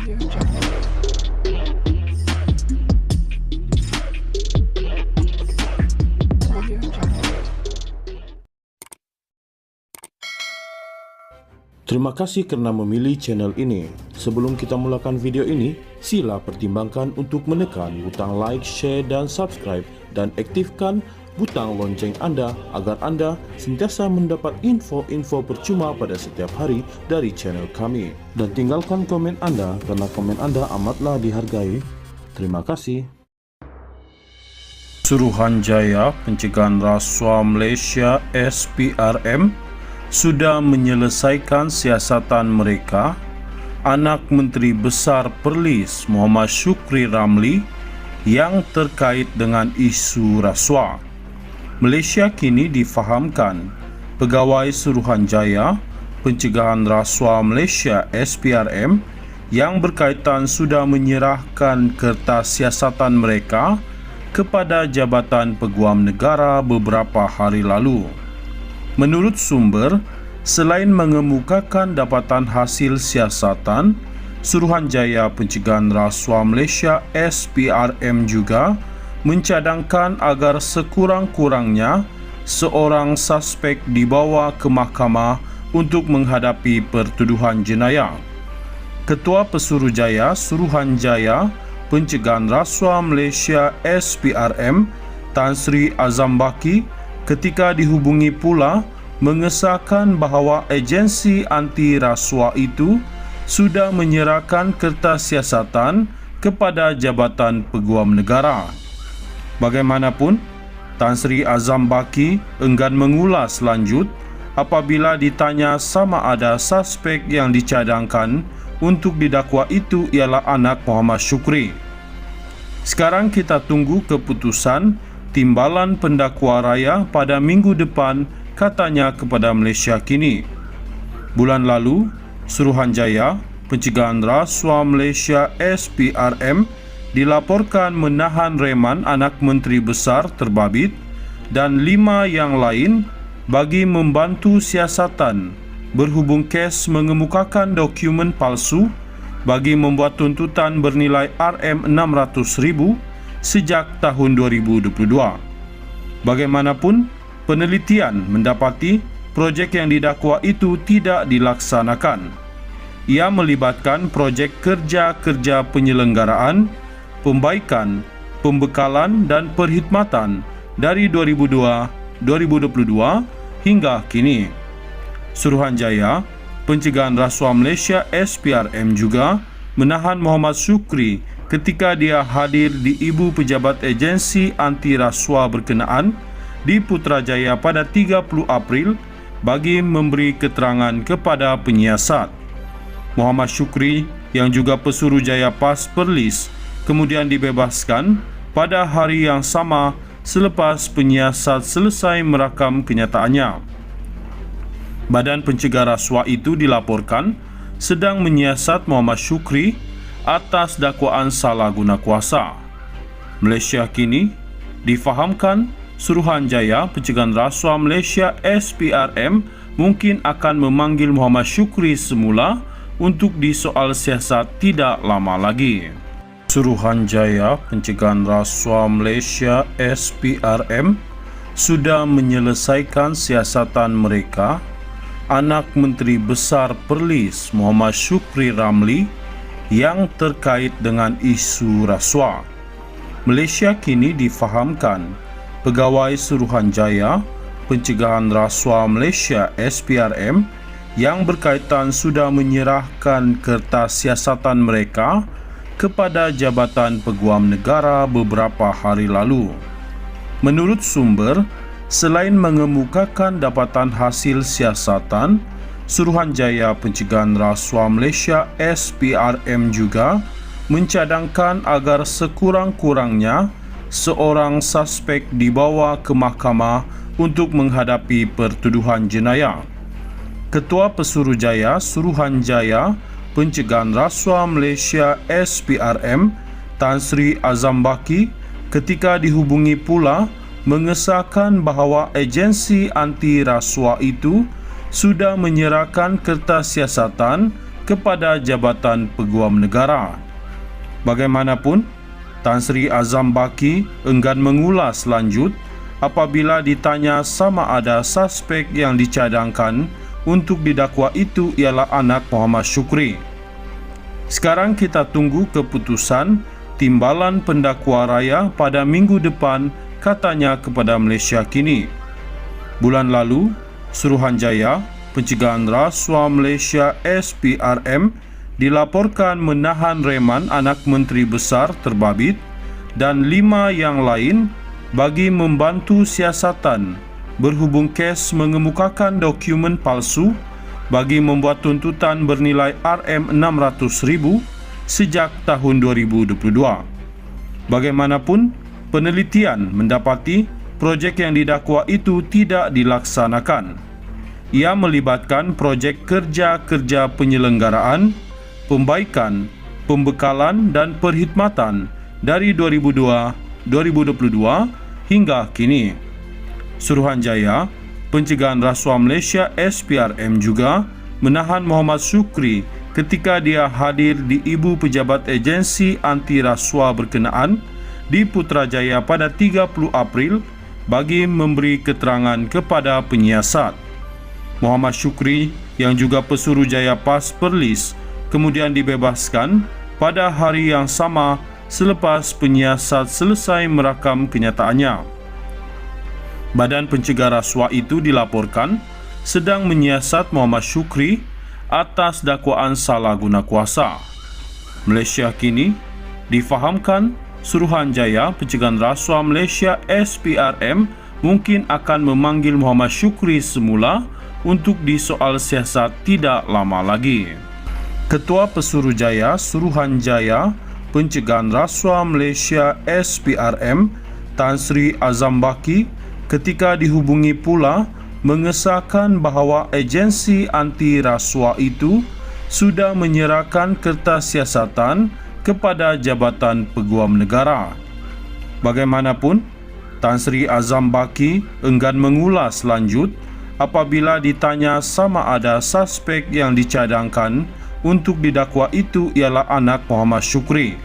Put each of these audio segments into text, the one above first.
Terima kasih kerana memilih channel ini. Sebelum kita mulakan video ini, sila pertimbangkan untuk menekan butang like, share dan subscribe dan aktifkan butang lonceng anda agar anda sentiasa mendapat info-info percuma pada setiap hari dari channel kami. Dan tinggalkan komen anda kerana komen anda amatlah dihargai. Terima kasih. Suruhanjaya Pencegahan Rasuah Malaysia SPRM sudah menyelesaikan siasatan mereka. Anak Menteri Besar Perlis Muhammad Shukri Ramli yang terkait dengan isu rasuah. Malaysia kini difahamkan Pegawai Suruhanjaya Pencegahan Rasuah Malaysia SPRM yang berkaitan sudah menyerahkan kertas siasatan mereka kepada Jabatan Peguam Negara beberapa hari lalu. Menurut sumber, selain mengemukakan dapatan hasil siasatan, Suruhanjaya Pencegahan Rasuah Malaysia SPRM juga mencadangkan agar sekurang-kurangnya seorang suspek dibawa ke mahkamah untuk menghadapi pertuduhan jenayah. Ketua Pesuruhjaya Suruhanjaya Pencegahan Rasuah Malaysia SPRM Tan Sri Azam Baki ketika dihubungi pula mengesahkan bahawa agensi anti rasuah itu sudah menyerahkan kertas siasatan kepada Jabatan Peguam Negara. Bagaimanapun, Tan Sri Azam Baki enggan mengulas lanjut apabila ditanya sama ada suspek yang dicadangkan untuk didakwa itu ialah anak Muhammad Shukri. Sekarang kita tunggu keputusan Timbalan Pendakwa Raya pada minggu depan, katanya kepada Malaysia Kini. Bulan lalu, Suruhanjaya Pencegahan Rasuah Malaysia SPRM dilaporkan menahan reman anak Menteri Besar terbabit dan 5 yang lain bagi membantu siasatan berhubung kes mengemukakan dokumen palsu bagi membuat tuntutan bernilai RM600,000 sejak tahun 2022. Bagaimanapun, penelitian mendapati projek yang didakwa itu tidak dilaksanakan. Ia melibatkan projek kerja-kerja penyelenggaraan, pembaikan, pembekalan dan perkhidmatan dari 2022 hingga kini. Suruhanjaya Pencegahan Rasuah Malaysia SPRM juga menahan Muhammad Shukri ketika dia hadir di Ibu Pejabat Agensi Anti Rasuah berkenaan di Putrajaya pada 30 April bagi memberi keterangan kepada penyiasat. Muhammad Shukri yang juga Pesuruhjaya PAS Perlis kemudian dibebaskan pada hari yang sama selepas penyiasat selesai merakam kenyataannya. Badan Pencegah Rasuah itu dilaporkan sedang menyiasat Muhammad Shukri atas dakwaan salah guna kuasa. Malaysia Kini difahamkan Suruhanjaya Pencegahan Rasuah Malaysia SPRM mungkin akan memanggil Muhammad Shukri semula untuk disoal siasat tidak lama lagi. Suruhanjaya Pencegahan Rasuah Malaysia SPRM sudah menyelesaikan siasatan mereka. Anak Menteri Besar Perlis Muhammad Shukri Ramli yang terkait dengan isu rasuah. Malaysia kini difahamkan Pegawai Suruhanjaya Pencegahan Rasuah Malaysia SPRM yang berkaitan sudah menyerahkan kertas siasatan mereka kepada Jabatan Peguam Negara beberapa hari lalu. Menurut sumber, selain mengemukakan dapatan hasil siasatan, Suruhanjaya Pencegahan Rasuah Malaysia SPRM juga mencadangkan agar sekurang-kurangnya seorang suspek dibawa ke mahkamah untuk menghadapi pertuduhan jenayah. Ketua Pesuruhjaya Suruhanjaya Pencegahan Rasuah Malaysia SPRM Tan Sri Azam Baki ketika dihubungi pula mengesahkan bahawa agensi anti rasuah itu sudah menyerahkan kertas siasatan kepada jabatan peguam negara. Bagaimanapun, Tan Sri Azam Baki enggan mengulas lanjut apabila ditanya sama ada suspek yang dicadangkan untuk didakwa itu ialah anak Muhammad Syukri. Sekarang kita tunggu keputusan timbalan pendakwa raya pada minggu depan, katanya kepada Malaysia Kini. Bulan lalu, Suruhanjaya Pencegahan Rasuah Malaysia SPRM dilaporkan menahan reman anak Menteri Besar terbabit dan 5 yang lain bagi membantu siasatan berhubung kes mengemukakan dokumen palsu bagi membuat tuntutan bernilai RM600,000 sejak tahun 2022. Bagaimanapun, penelitian mendapati projek yang didakwa itu tidak dilaksanakan. Ia melibatkan projek kerja-kerja penyelenggaraan, pembaikan, pembekalan dan perkhidmatan dari 2022 hingga kini. Suruhanjaya Pencegahan Rasuah Malaysia SPRM juga menahan Muhammad Syukri ketika dia hadir di Ibu Pejabat Agensi Anti Rasuah berkenaan di Putrajaya pada 30 April bagi memberi keterangan kepada penyiasat. Muhammad Syukri yang juga Pesuruhjaya PAS Perlis kemudian dibebaskan pada hari yang sama selepas penyiasat selesai merakam kenyataannya. Badan Pencegah Rasuah itu dilaporkan sedang menyiasat Muhammad Syukri atas dakwaan salah guna kuasa. Malaysia Kini difahamkan Suruhanjaya Pencegahan Rasuah Malaysia SPRM mungkin akan memanggil Muhammad Syukri semula untuk disoal siasat tidak lama lagi. Ketua Pesuruhjaya Suruhanjaya Pencegahan Rasuah Malaysia SPRM Tan Sri Azam Baki ketika dihubungi pula mengesahkan bahawa agensi anti rasuah itu sudah menyerahkan kertas siasatan kepada Jabatan Peguam Negara. Bagaimanapun, Tan Sri Azam Baki enggan mengulas lanjut apabila ditanya sama ada suspek yang dicadangkan untuk didakwa itu ialah anak Muhammad Syukri.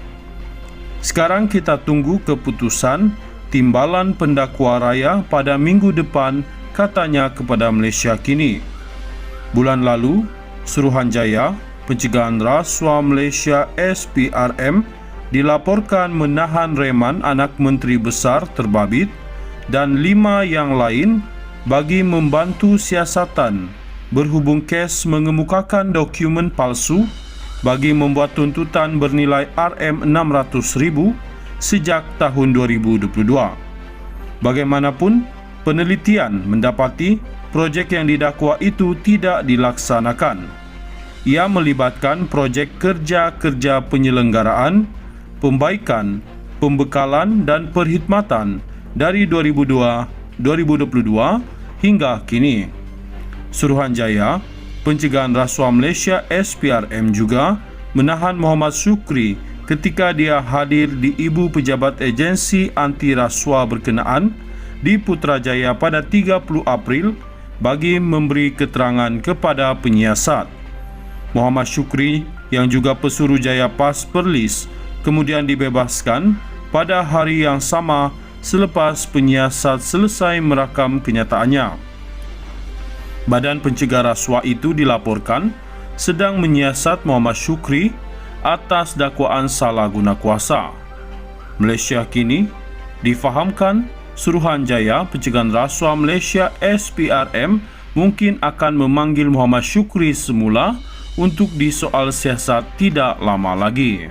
Sekarang kita tunggu keputusan timbalan pendakwa raya pada minggu depan, katanya kepada Malaysia Kini. Bulan lalu, Suruhanjaya Pencegahan Rasuah Malaysia SPRM dilaporkan menahan reman anak Menteri Besar terbabit dan 5 yang lain bagi membantu siasatan berhubung kes mengemukakan dokumen palsu bagi membuat tuntutan bernilai RM600,000 sejak tahun 2022. Bagaimanapun, penelitian mendapati projek yang didakwa itu tidak dilaksanakan. Ia melibatkan projek kerja-kerja penyelenggaraan, pembaikan, pembekalan dan perkhidmatan dari 2022 hingga kini. Suruhanjaya Pencegahan Rasuah Malaysia SPRM juga menahan Muhammad Syukri ketika dia hadir di Ibu Pejabat Agensi Anti Rasuah berkenaan di Putrajaya pada 30 April bagi memberi keterangan kepada penyiasat. Muhammad Syukri yang juga Pesuruhjaya PAS Perlis kemudian dibebaskan pada hari yang sama selepas penyiasat selesai merakam kenyataannya. Badan Pencegah Rasuah itu dilaporkan sedang menyiasat Muhammad Syukri atas dakwaan salah guna kuasa. Malaysia Kini difahamkan Suruhanjaya Pencegahan Rasuah Malaysia SPRM mungkin akan memanggil Muhammad Syukri semula untuk disoal siasat tidak lama lagi.